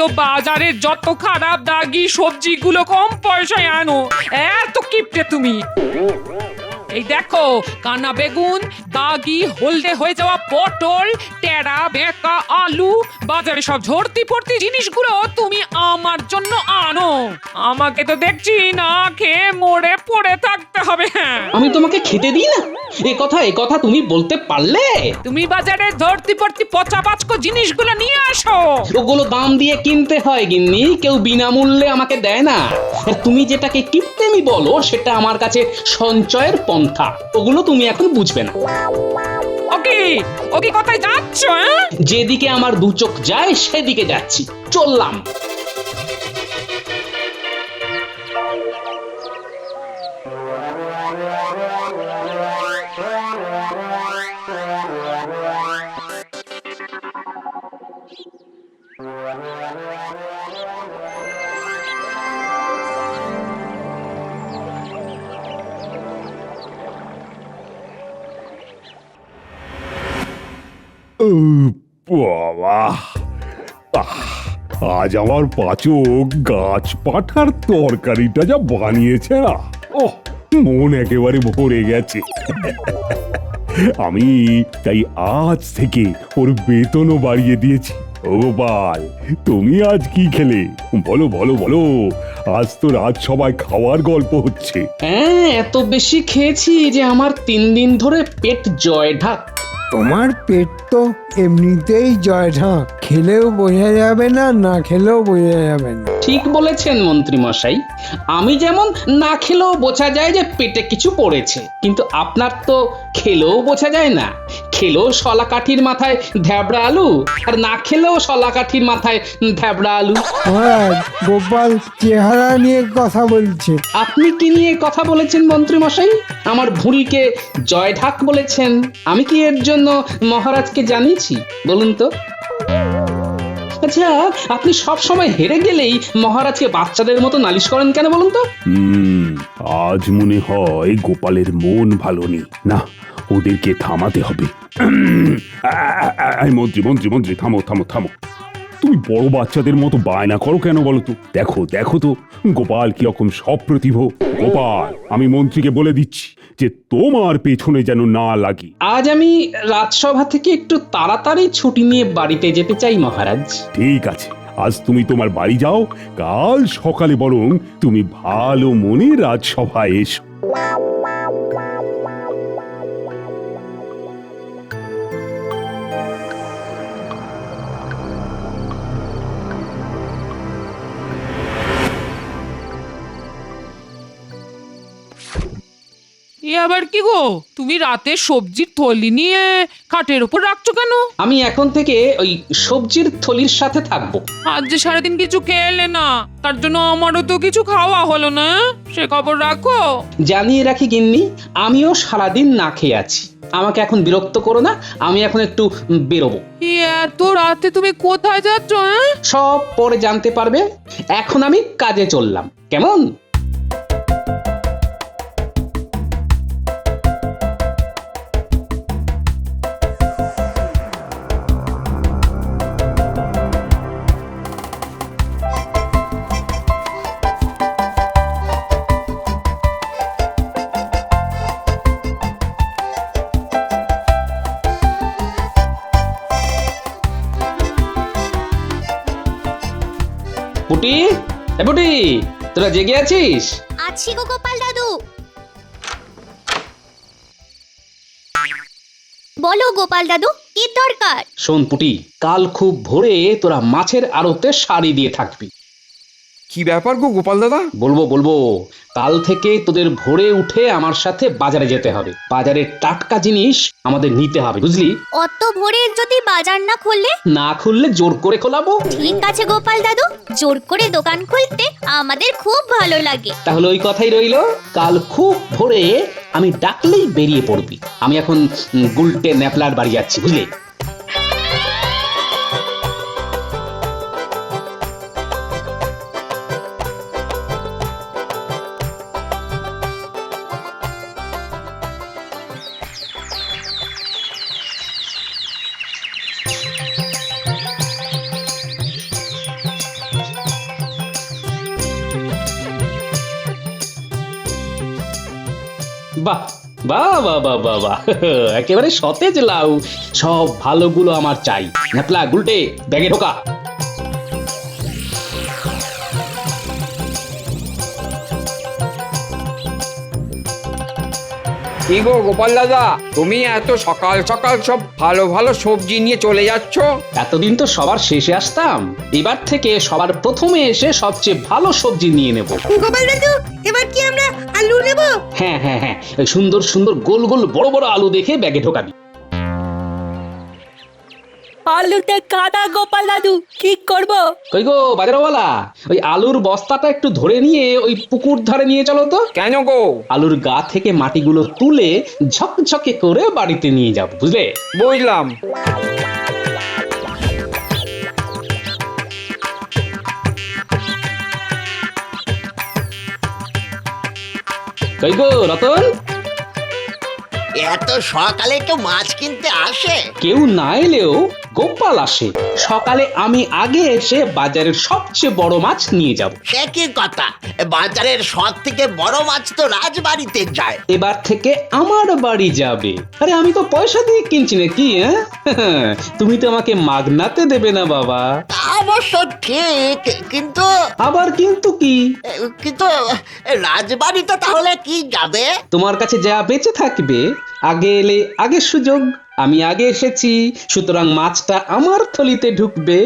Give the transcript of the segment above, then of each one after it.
তো বাজারের যত খারাপ দাগি সবজিগুলো কম পয়সায় আনো, এত কিপটে তুমি। এই দেখো, কানা বেগুন, দাগি হলদে হয়ে যাওয়া পটল, টেরা বেঁকা আলু, বাজারে সব ঝর্তি পড়তি জিনিসগুলো তুমি আমার জন্য আনো। আমাকে তো দেখছি না খেয়ে মরে পড়ে থাকতে হবে। আমি তোমাকে খেতে দিই না? এ কথা তুমি বলতে পারলে? তুমি বাজারে ধরতি পড়তি পচা পাচকো জিনিসগুলো নিয়ে আসো। ওগুলো দাম দিয়ে কিনতে হয় গিন্নি, কেউ বিনামূল্যে আমাকে দেয় না। আর তুমি যেটাকে কিপটেমি বলো সেটা আমার কাছে সঞ্চয়ের পন্থা। ওগুলো তুমি এখন বুঝবে না। ওকে ওকে, কোথায় যাচ্ছ? যেদিকে আমার দু চোখ যায় সেদিকে যাচ্ছি, চললাম। বাবা, আজ আমার পাচক গাছ পাঠার তরকারিটা যা বানিয়েছে না, ওহ, মন একেবারে ভরে গেছে। আমি তাই আজ থেকে ওর বেতনও বাড়িয়ে দিয়েছি। ও গোপাল, তুমি আজ কি খেলে? বলো বলো বলো, আজ তো রাজসভায় খাওয়ার গল্প হচ্ছে। হ্যাঁ, এত বেশি খেয়েছি যে আমার 3 দিন ধরে পেট জয় ঢাক। তোমার পেট তো এমনিতেই জয় ঢাক, খেলেও বোঝা যাবে না, না খেলেও বোঝা যাবে না। ঠিক বলেছেন মন্ত্রী মশাই, আমি যেমন না খেলেও বোঝা যায় যে পেটে কিছু পড়েছে, কিন্তু আপনার তো খেলেও বোঝা যায় না। খেলেও শলা কাঠির মাথায় ধ্যাবড়া আলু, আর না খেলেও শলা কাঠির মাথায় ধ্যাবড়া আলু। মহারাজ, গোপাল চেহারা নিয়ে কথা বলছে। আপনি কি নিয়ে কথা বলেছেন মন্ত্রী মশাই? আমার ভুঁড়িকে জয় ঢাক বলেছেন। আমি কি এর জন্য মহারাজকে জানিয়েছি বলুন তো? আচ্ছা, আপনি সব সময় হেরে গেলেই মহারাজকে বাচ্চাদের মতো নালিশ করেন কেন বলুন তো? আজ মনে হয় গোপালের মন ভালো নেই। না, ওদেরকে থামাতে হবে। মন্ত্রী মন্ত্রী মন্ত্রী, থামো থামো থামো। তুমি বড় বাচ্চাদের মতো বায়না করো কেন বলো তো? দেখো দেখো তো গোপাল কিরকম সপ্রতিভ। গোপাল, আমি মন্ত্রীকে বলে দিচ্ছি যে তোমার পেছনে যেন না লাগি। আজ আমি রাজসভা থেকে একটু তাড়াতাড়ি ছুটি নিয়ে বাড়িতে যেতে চাই মহারাজ। ঠিক আছে, আজ তুমি তোমার বাড়ি যাও, কাল সকালে বরং তুমি ভালো মনে রাজসভায় এসো। এ আবার কি গো, তুমি রাতে সবজির থলি নিয়ে খাটের উপর রাখছো কেন? আমি এখন থেকে ওই সবজির থলির সাথে থাকবো। আজ যে সারাদিন কিছু খেলে না, তার জন্য আমারও তো কিছু খাওয়া হলো না, সে খবর রাখো। জানিয়ে রাখি গিন্নি, আমিও সারাদিন না খেয়ে আছি। আমাকে এখন বিরক্ত করো না, আমি এখন একটু বেরোবো। এত রাতে তুমি কোথায় যাচ্ছ? সব পরে জানতে পারবে। এখন আমি কাজে চললাম, কেমন? পুটি, এ পুটি, তোরা জেগে আছিস? আছি গো গোপাল দাদু। বলো গোপাল দাদু, কি দরকার? শোন পুটি, কাল খুব ভোরে তোরা মাছের আড়তে সারি দিয়ে থাকবি। কি ব্যাপার গো গোপাল দাদা? বলবো বলবো, কাল থেকে তোদের ভোরে উঠে আমার সাথে বাজারে যেতে হবে। বাজারের টাটকা জিনিস আমাদের নিতে হবে, বুঝলি? অত ভোরে যদি বাজার না খুললে? না খুললে জোর করে খোলাবো। ঠিক আছে গোপাল দাদু, জোর করে দোকান খুলতে আমাদের খুব ভালো লাগে। তাহলে ওই কথাই রইলো, কাল খুব ভোরে আমি ডাকলেই বেরিয়ে পড়বি। আমি এখন গুলটে ন্যাপলার বাড়ি যাচ্ছি, বুঝলি? বাহ বাহ বাহ বাহ বাহ বাহ একেবারে সতেজ লাউ, সব ভালোগুলো আমার চাই। ঘাটলা গুলটে ব্যাগে ঢোকা। কি গো গোপাল দাদা, তুমি এত সকাল সকাল সব ভালো ভালো সবজি নিয়ে চলে যাচ্ছ? এতদিন তো সবার শেষে আসতাম, এবার থেকে সবার প্রথমে এসে সবচেয়ে ভালো সবজি নিয়ে নেব। গোপাল দাদু, এবার কি আমরা আলু নেব? হ্যাঁ হ্যাঁ হ্যাঁ, ওই সুন্দর সুন্দর গোল গোল বড় বড় আলু দেখে ব্যাগে ঢোকাবি। আলুতে কাদা গোপাল দাদু, কি করব? কই গো বাজারওয়ালা, ওই আলুর বস্তাটা একটু ধরে নিয়ে ওই পুকুর ধারে নিয়ে চলো তো। কেন গো? আলুর গা থেকে মাটিগুলো তুলে ঝকঝকে করে বাড়িতে নিয়ে যাব, বুঝলে? বুঝলাম। কই গো রতন, এত সকালে কেউ মাছ কিনতে আসে? কেউ না এলেও গোপাল আসে। সকালে আমি আগে এসে বাজারের সবচেয়ে বড় মাছ নিয়ে যাব। সে কি কথা, বাজারের সব থেকে বড় মাছ তো রাজবাড়িতে যায়। এবার থেকে আমার বাড়ি যাবে। আরে আমি তো পয়সা দিয়ে কিনছি নাকি, হ্যাঁ? তুমি তো আমাকে মাগনাতে দেবে না বাবা। তা অবশ্য ঠিক, কিন্তু আবার কিন্তু কি? কিন্তু রাজবাড়িতে তাহলে কি যাবে? তোমার কাছে যা বেঁচে থাকবে, আগে এলে আগে সুযোগ। আমি আগে এসেছি, সুতরাং মাছটা আমার থলিতে ঢুকবে।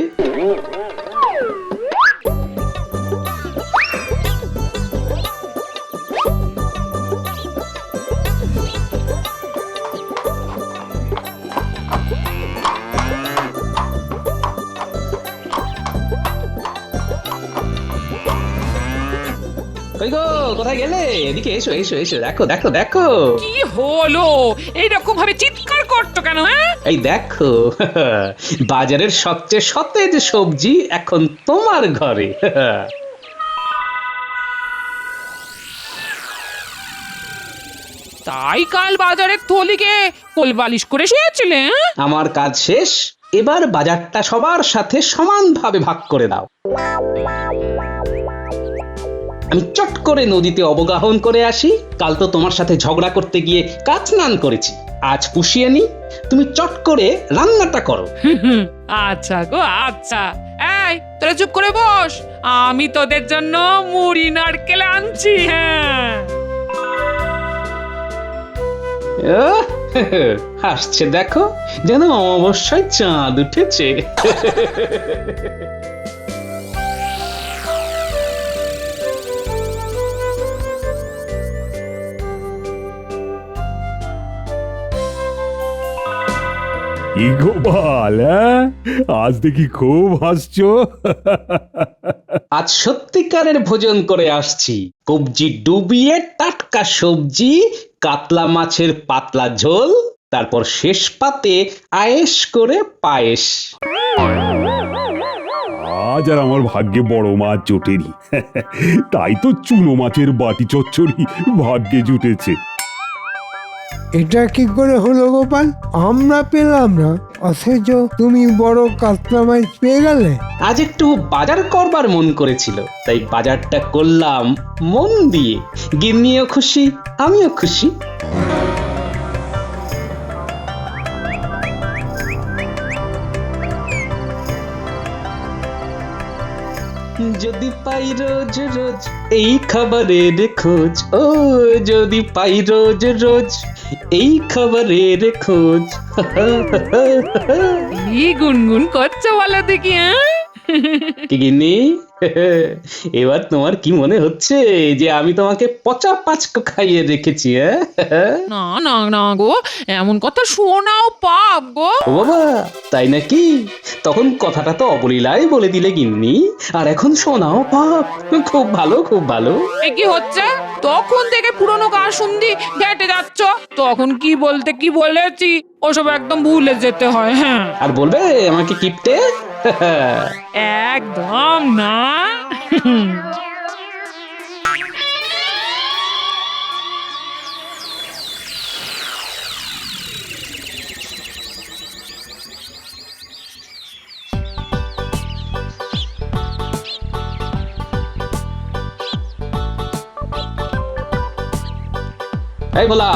কই গো, কোথায় গেলে? এদিকে এসো এসো এসো, দেখো দেখো দেখো। কি হলো? এইরকম ভাবে চিৎকার করছো কেন? হ্যাঁ, এই দেখো, বাজারের সবচেয়ে সতেজ সবজি এখন তোমার ঘরে। তাই কাল বাজারের থলিকে কোলবালিশ করে শুয়েছিলে? হ্যাঁ? আমার কাজ শেষ, এবার বাজারটা সবার সাথে সমানভাবে ভাগ করে দাও। আমি চট করে নদীতে অবগাহন করে আসি। কাল তো তোমার সাথে ঝগড়া করতে গিয়ে কাজ স্নান করেছি, আজ পুষিয়ে নি। তুমি চট করে রান্নাটা করো। আচ্ছা গো আচ্ছা। এই তোরা চুপ করে বস, আমি তোদের জন্য মুড়ি নারকেল আনছি। হ্যাঁ, হাসছে দেখো, যেন অমাবস্যায় চাঁদ উঠেছে। কি গোপাল, আজ দেখি খুব হাসছো। আজ সত্যিকারের ভোজন করে আসছি। কবজি ডুবিয়ে টাটকা সবজি, কাতলা মাছের পাতলা ঝোল, তারপর শেষ পাতে আয়েশ করে পায়েস। আজ আর আমার ভাগ্যে বড় মাছ জোটেনি, তাই তো চুনো মাছের বাটি চচ্চড়ি ভাগ্যে জুটেছে। এটা কি করে হলো গোপাল? আমরা পেলাম না, অথচ তুমি বড় কাতলা মাছ পেয়ে গেলে। আজ একটু বাজার করবার মন করেছিল, তাই বাজারটা করলাম মন দিয়ে। গিন্নিও খুশি, আমিও খুশি। যদি পাই রোজ রোজ এই খাবারের খোঁজ, ও যদি পাই রোজ রোজ এই খাবারের খোঁজ। কি গুনগুন করছো বলো দেখি? হ্যাঁ, কি গিন্নি, এবার তোমার কি মনে হচ্ছে যে আমি তোমাকে পচা পাঁচকো খাইয়ে রেখেছি? না না না গো, এমন কথা শোনাও পাপ গো। ও বাবা, তাই নাকি? তখন কথাটা তো অবলীলায় বলে দিলে গিন্নি, আর এখন শোনাও পাপ। খুব ভালো খুব ভালো। এ কি হচ্ছে? তখন থেকে পুরনো গান শুনদি ঘেটে যাচ্ছ, তখন কি বলতে কি বলেছি ওসব একদম ভুলে যেতে হয়। হ্যাঁ, আর বলবে আমাকে কিপটে? একদম না। এই ভোলা,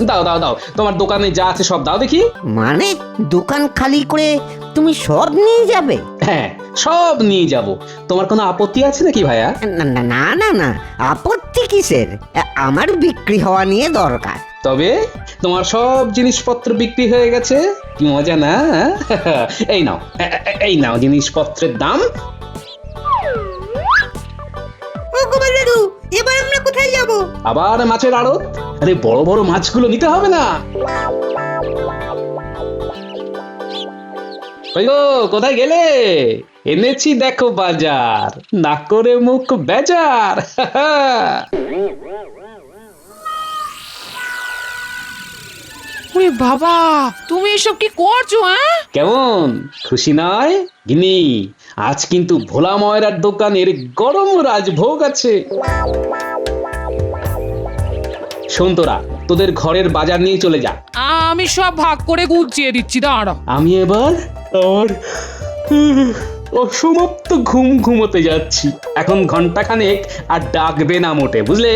দাও দাও দাও, তোমার দোকানে যা আছে সব দাও দেখি। মানে দোকান খালি করে তুমি সব নিয়ে যাবে? হ্যাঁ, সব নিয়ে যাব। তোমার কোনো আপত্তি আছে নাকি ভাইয়া? না না না না না, আপত্তি কিসের? আমার বিক্রি হওয়া নিয়ে দরকার। তবে তোমার সব জিনিসপত্র বিক্রি হয়ে গেছে, কি মজা না? এই নাও, এই নাও জিনিসপত্রের দাম। গোপাল দাদু, এবার আমরা কোথায় যাব? আবার মাছের আড়ত। আরে বড় বড় মাছগুলো নিতে হবে না? ওই গো, কোথায় গেলে? এনেছি দেখো বাজার, না করে মুখ বেজার। ওরে বাবা, তুমি এসব কি করছো? হ্যাঁ, কেমন খুশি নয় গিনি? আজ কিন্তু ভোলা ময়রার দোকানের গরম রাজভোগ আছে। শোন তোরা, তোদের ঘরের বাজার নিয়ে চলে যা। আমি সব ভাগ করে গুছিয়ে দিচ্ছি, দাঁড়া। আমি এবার আর অসমাপ্ত ঘুম ঘুমোতে যাচ্ছি। এখন ঘন্টাখানেক আর ডাকবে না মোটে, বুঝলে?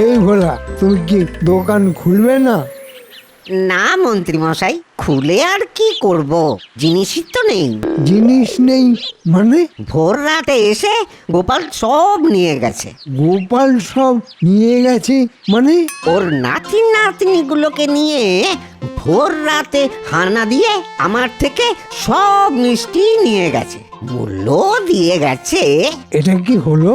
এই ভোলা, তুমি কি দোকান খুলবে না? না মন্ত্রী মশাই, খুলে আর কি করব, জিনিসই তো নেই। জিনিস নেই মানে? ভোর রাতে এসে গোপাল সব নিয়ে গেছে। গোপাল সব নিয়ে গেছে মানে? ওর নাতি নাতনিগুলোকে নিয়ে ভোর রাতে হানা দিয়ে আমার থেকে সব মিষ্টি নিয়ে গেছে, মূল্য দিয়ে গেছে। এটা কি হলো?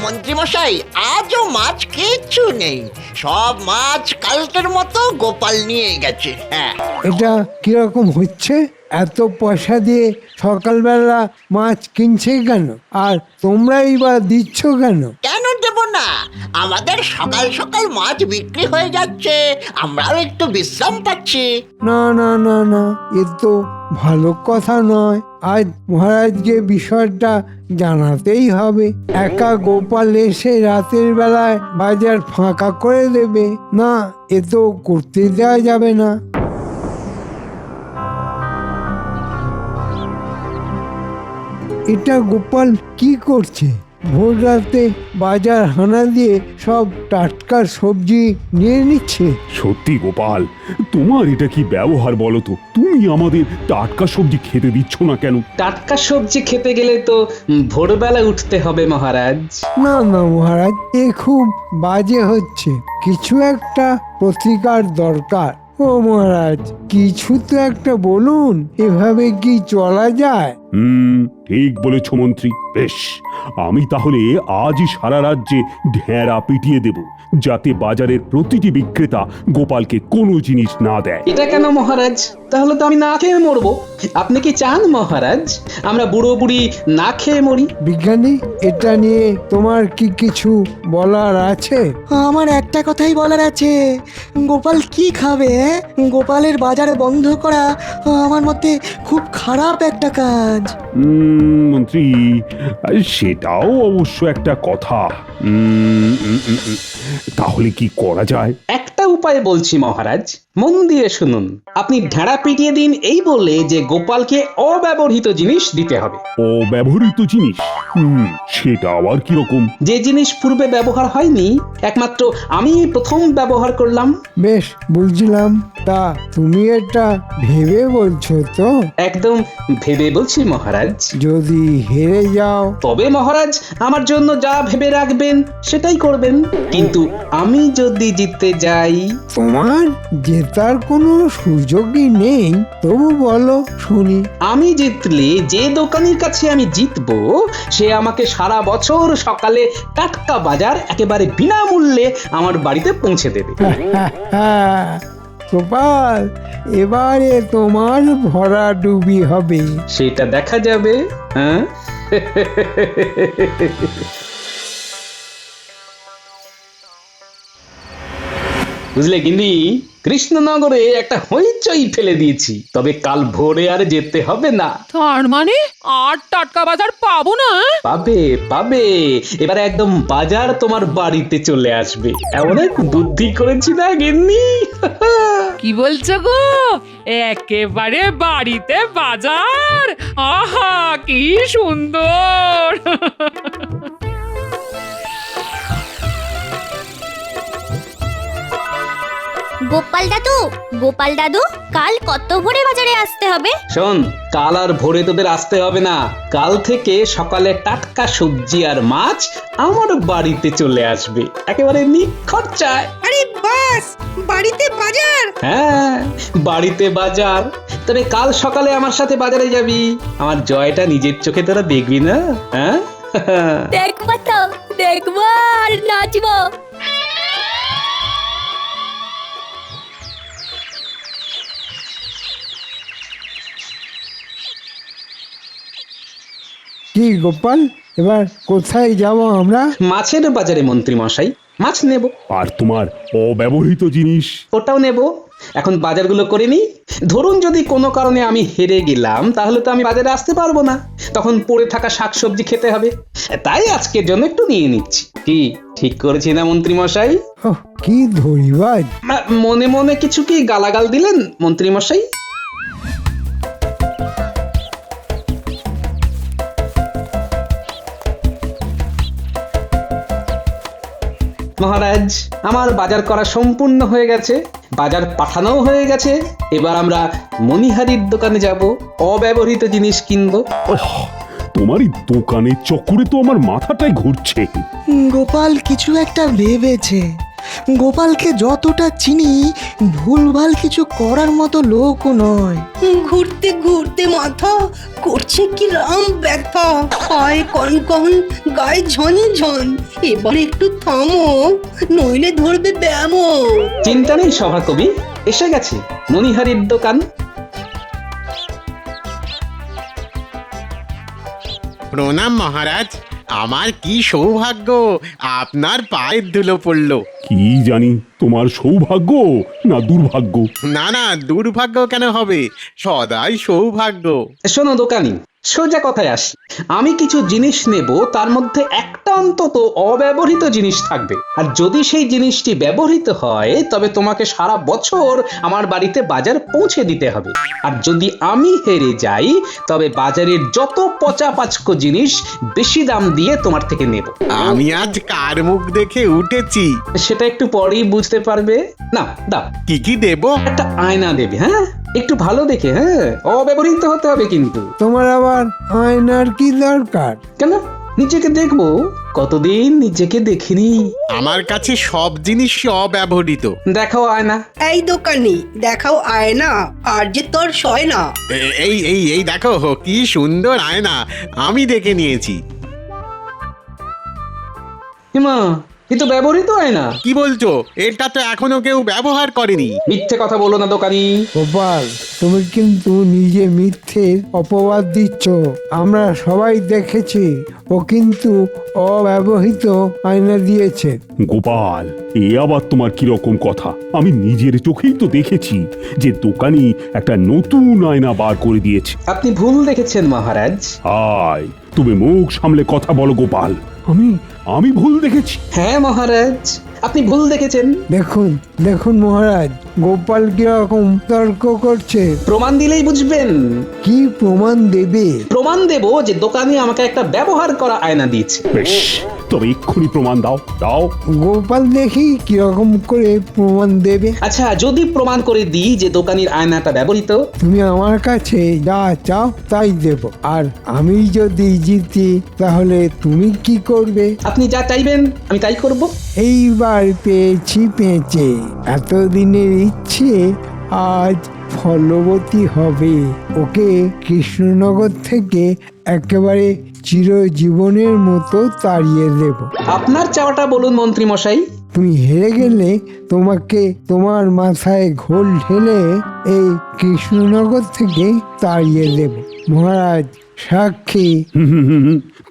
মন্ত্রী মশাই, আজও মাছ কিচ্ছু নেই, সব মাছ কালকের মতো গোপাল নিয়ে গেছে। হ্যাঁ, এটা কিরকম হচ্ছে? এত পয়সা দিয়ে সকালবেলা মাছ কিনছে কেন, আর তোমরাই বা দিচ্ছ কেন? কেন দেব না? আমাদের সকাল সকাল মাছ বিক্রি হয়ে যাচ্ছে, আমরাও একটু বিশ্রাম পাচ্ছি। না না না না, এ তো ভালো কথা নয়। আজ মহারাজকে বিষয়টা জানাতেই হবে। একা গোপাল এসে রাতের বেলায় বাজার ফাঁকা করে দেবে না, এ তো করতে দেওয়া যাবে না। এটা গোপাল কি করছে? ভোর রাতে বাজার হানা দিয়ে সব টাটকা সবজি নিয়ে নিচ্ছে। সত্যি গোপাল, তোমার এটা কি ব্যবহার বলো তো? তুমি আমাদের টাটকা সবজি খেতে দিচ্ছ না কেন? টাটকা সবজি খেতে গেলে তো ভোরবেলা উঠতে হবে মহারাজ। না না মহারাজ, এ খুব বাজে হচ্ছে। কিছু একটা প্রতিকার দরকার। ও মহারাজ, কিছু তো একটা বলুন, এভাবে কি চলা যায়? ঠিক বলেছ মন্ত্রী। বেশ, আমি তাহলে আজই সারা রাজ্যে ঢেঁড়া পিটিয়ে দেব, যাতে বাজারের প্রতিটি বিক্রেতা গোপালকে কোনো জিনিস না দেয়। এটা কেন মহারাজ? তাহলে তো আমি না খেয়ে মরবো। আপনি কি চান মহারাজ আমরা বুড়ো বুড়ি না খেয়ে মরি? বিজ্ঞানী, এটা নিয়ে তোমার কি কিছু বলার আছে? আমার একটা কথাই বলার আছে, গোপাল কি খাবে? গোপালের বাজার বন্ধ করা আমার মতে খুব খারাপ একটা কাজ। মন্ত্রী, সেটাও অবশ্য একটা কথা। তাহলে কি করা যায়? একটা উপায় বলছি মহারাজ, মন দিয়ে শুনুন। আপনি ঢেঁড়া পিটিয়ে দিন এই বলে যে গোপালকে অব্যবহৃত জিনিস দিতে হবে। অব্যবহৃত জিনিস? সেটা আবার কিরকম? যে জিনিস পূর্বে ব্যবহার হয়নি, একমাত্র আমি প্রথম ব্যবহার করলাম। বেশ, বুঝলাম। তা তুমি এটা ভেবে বলছো তো? একদম ভেবে বলছি মহারাজ। যদি হেরে যাও? তবে মহারাজ আমার জন্য যা ভেবে রাখবেন সেটাই করবেন। কিন্তু আমি যদি জিততে যাই? তোমার জেতার কোনো সুযোগই নেই। তবু বলো শুনি। আমি জিতলে যে দোকানের কাছে আমি জিতবো সে আমাকে সারা বছর সকালে টাটকা বাজার একেবারে বিনামূল্যে আমার বাড়িতে পৌঁছে দেবে। গোপাল, এবারে তোমার ভরা ডুবি হবে। সেটা দেখা যাবে। হ্যাঁ। বুঝলে গিন্নি, কৃষ্ণনগরে একটা হইচই ফেলে দিয়েছি, তবে কাল ভোরে আর যেতে হবে না। তার মানে আর টাটকা বাজার পাবো না? পাবে পাবে, এবারে একদম বাজার তোমার বাড়িতে চলে আসবে। এমন এক বুদ্ধি করেছি না গিন্নি। কি বলছো গো? একেবারে বাড়িতে বাজার? আহা কি সুন্দর! গোপাল দাদু, কাল কত ভোরে বাজারে আসতে হবে? শোন, কাল আর ভোরে তোদের আসতে হবে না। কাল থেকে সকালে টাটকা সবজি আর মাছ আমার বাড়িতে চলে আসবে, একেবারে নিখরচায়। আরে বাস, বাড়িতে বাজার? হ্যাঁ, বাড়িতে বাজার। তবে কাল সকালে আমার সাথে বাজারে যাবি। আমার জয়টা নিজের চোখে তোরা দেখবি না? হ্যাঁ, দেখবো তো, দেখবো আর নাচবো। কি গোপাল, এবার কোথায় যাব আমরা? মাছের বাজারে মন্ত্রী মশাই, মাছ নেব। আর তোমার অব্যবহৃত জিনিস? ওটাও নেব। এখন বাজারগুলো করে নি। ধরুন যদি কোনো কারণে আমি হেরে গেলাম, তাহলে তো আমি বাজারে আসতে পারবো না, তখন পড়ে থাকা শাকসবজি খেতে হবে। তাই আজকের জন্য একটু নিয়ে নিচ্ছি। কি ঠিক করেছি না মন্ত্রী মশাই? ওহ, কি ধরিবাজ! মনে মনে কিছু কি গালাগাল দিলেন মন্ত্রী মশাই? মহারাজ, আমার বাজার করা সম্পূর্ণ হয়ে গেছে, বাজার পাঠানোও হয়ে গেছে। এবার আমরা মণিহারির দোকানে যাব, অব্যবহৃত জিনিস কিনবো। তোমার এই দোকানের চক্করে তো আমার মাথাটাই ঘুরছে। গোপাল কিছু একটা ভেবেছে। গোপালকে যতটা চিনি, ভুলভাল কিছু করার মতো লোকও নয়। ঘুরতে ঘুরতে মাথা করছে কি রাম ব্যথা, পায়ে কনকন, গায়ে ঝনঝন। এবার একটু থামো, নইলে ধরবে ব্যামো। চিন্তা নেই সভাকবি, এসে গেছে মণিহারির দোকান। প্রণাম মহারাজ, আমার কি সৌভাগ্য আপনার পায়ের ধুলো পড়লো। কি জানি তোমার সৌভাগ্য না দুর্ভাগ্য। না না, দুর্ভাগ্য কেন হবে, সদাই সৌভাগ্য। শোনো দোকানি, সোজা কথায় আসি। আমি কিছু জিনিস নেব, তার মধ্যে একটা অন্তত অব্যবহৃত জিনিস থাকবে। আর যদি সেই জিনিসটি ব্যবহৃত হয়, তবে তোমাকে সারা বছর আমার বাড়িতে বাজার পৌঁছে দিতে হবে। আর যদি আমি হেরে যাই, তবে বাজারের যত পচা পাচকো জিনিস বেশি দাম দিয়ে তোমার থেকে নেব। আমি আজ কার মুখ দেখে উঠেছি সেটা একটু পরেই বুঝতে পারবে। না দাও, কি কি দেব? একটা আয়না দেবে। হ্যাঁ, একটু ভালো দেখে, হ্যাঁ, অব্যবহৃত হতে হবে কিন্তু। তোমার আবার আয়নার কি দরকার? কেন, নিজেকে দেখবো, কতদিন নিজেকে দেখিনি। আমার কাছে সব জিনিস অব্যবহৃত। দেখাও আয়না। এই দোকানি, দেখাও আয়না, আর যে তোর সয় না। এই এই এই দেখো কি সুন্দর আয়না, আমি দেখে নিয়েছি। হিমা, এ তো ব্যবহৃত আয়না। কি বলছো? এটা তো এখনো কেউ ব্যবহার করেনি। মিথ্যে কথা বলো না দোকানি। গোপাল, তুমি কিন্তু নিজে মিথ্যে অপবাদ দিচ্ছ। আমরা সবাই দেখেছি, ও কিন্তু অব্যবহৃত আয়না দিয়েছে। গোপাল, এ আবার তোমার কিরকম কথা? আমি নিজের চোখেই তো দেখেছি যে দোকানি একটা নতুন আয়না বার করে দিয়েছে। আপনি ভুল দেখেছেন মহারাজ। আয়, তুমি মুখ সামলে কথা বলো গোপাল। আমি ভুল দেখেছি? হ্যাঁ মহারাজ, আপনি ভুল দেখেছেন। দেখুন দেখুন মহারাজ, গোপাল কিরকম তর্ক করছে। প্রমাণ দিলেই বুঝবেন। কি প্রমাণ দেবে? প্রমাণ দেব যে দোকানি আমাকে একটা ব্যবহার করা আয়না দিয়েছে। বেশ, তবে এক্ষুনি প্রমাণ দাও। দাও। গোপাল দেখি কিরকম করে প্রমাণ দেবে। আচ্ছা, যদি প্রমাণ করে দিই যে দোকানির আয়নাটা ব্যবহৃত? তুমি আমার কাছে যা চাও তাই দেব। আর আমি যদি জিতি, তাহলে তুমি কি করবে? আপনি যা চাইবেন আমি তাই করব। এইবার পেয়েছি পেঁচে, এতদিনের ইচ্ছে আজ ফলবতী হবে। ওকে কৃষ্ণনগর থেকে একেবারে চিরজীবনের মতো তাড়িয়ে দেব। আপনার চাওয়াটা বলুন মন্ত্রী মশাই। তুমি হেরে গেলে তোমাকে তোমার মাথায় ঘোল ঢেলে এই কৃষ্ণনগর থেকে তাড়িয়ে দেব। মহারাজ সাক্ষী।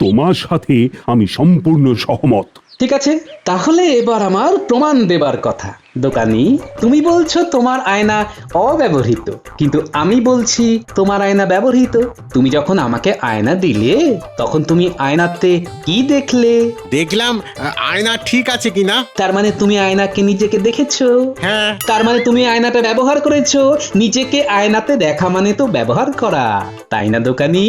তোমার সাথে আমি সম্পূর্ণ সহমত। ঠিক আছে, তাহলে এবার আমার প্রমাণ দেবার কথা। দোকানি, তুমি বলছো তোমার আয়না অব্যবহৃত, কিন্তু আমি বলছি তোমার আয়না ব্যবহৃত। তুমি যখন আমাকে আয়না দিলে তখন তুমি আয়নাতে কি দেখলে? দেখলাম আয়না ঠিক আছে কিনা। তার মানে তুমি আয়নাকে নিজেকে দেখেছো। হ্যাঁ, তার মানে তুমি আয়নাটা ব্যবহার করেছো। নিজেকে আয়নাতে দেখা মানে তো ব্যবহার করা, তাই না দোকানি?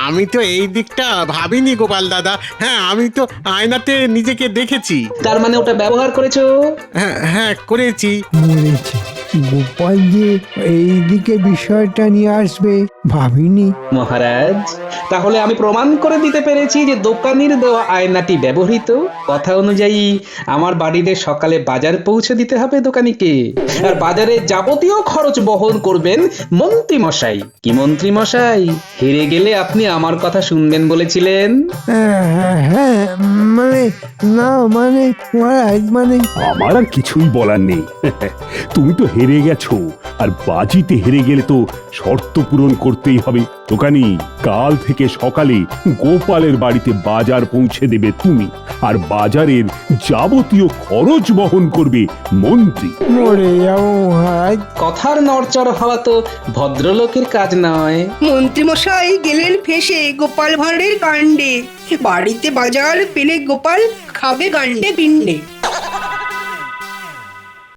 আমি তো এই দিকটা ভাবিনি গোপাল দাদা। হ্যাঁ, আমি তো আয়নাতে নিজেকে দেখেছি। তার মানে ওটা ব্যবহার করেছো। হ্যাঁ হ্যাঁ, করেছি। মরেছে গোপাল যে এইদিকে বিষয়টা নিয়ে আসবে ভাবিনি। মহারাজ, তাহলে আমি প্রমাণ করে দিতে পেরেছি যে দোকানির দেওয়া আয়নাটি ব্যবহৃত। কথা অনুযায়ী আমার বাড়িতে সকালে বাজার পৌঁছে দিতে হবে দোকানিকে, আর বাজারে যাবতীয় খরচ বহন করবেন মন্ত্রী মশাই। কি মন্ত্রী মশাই, হেরে গেলে আপনি আমার কথা শুনবেন বলেছিলেন। হ্যাঁ হ্যাঁ হ্যাঁ, মানে না মানে মহারাজ মানে আমার আর কিছুই বলার নেই। তুমি তো হেরে গেছো, আর বাজিতে হেরে গেলে তো শর্ত পূরণ করতেই হবে। দোকানি, কাল থেকে সকালে গোপালের বাড়িতে বাজার পৌঁছে দেবে তুমি, আর বাজারের যাবতীয় খরচ বহন করবে মন্ত্রী। মরে যাবো মহারাজ। কথার নড়চড় হওয়া তো ভদ্রলোকের কাজ নয়। মন্ত্রীমশাই গেলেন ফেসে গোপাল ভাঁড়ের কাণ্ডে। বাড়িতে বাজার পেলে গোপাল খাবে গান্ডে পিণ্ডে।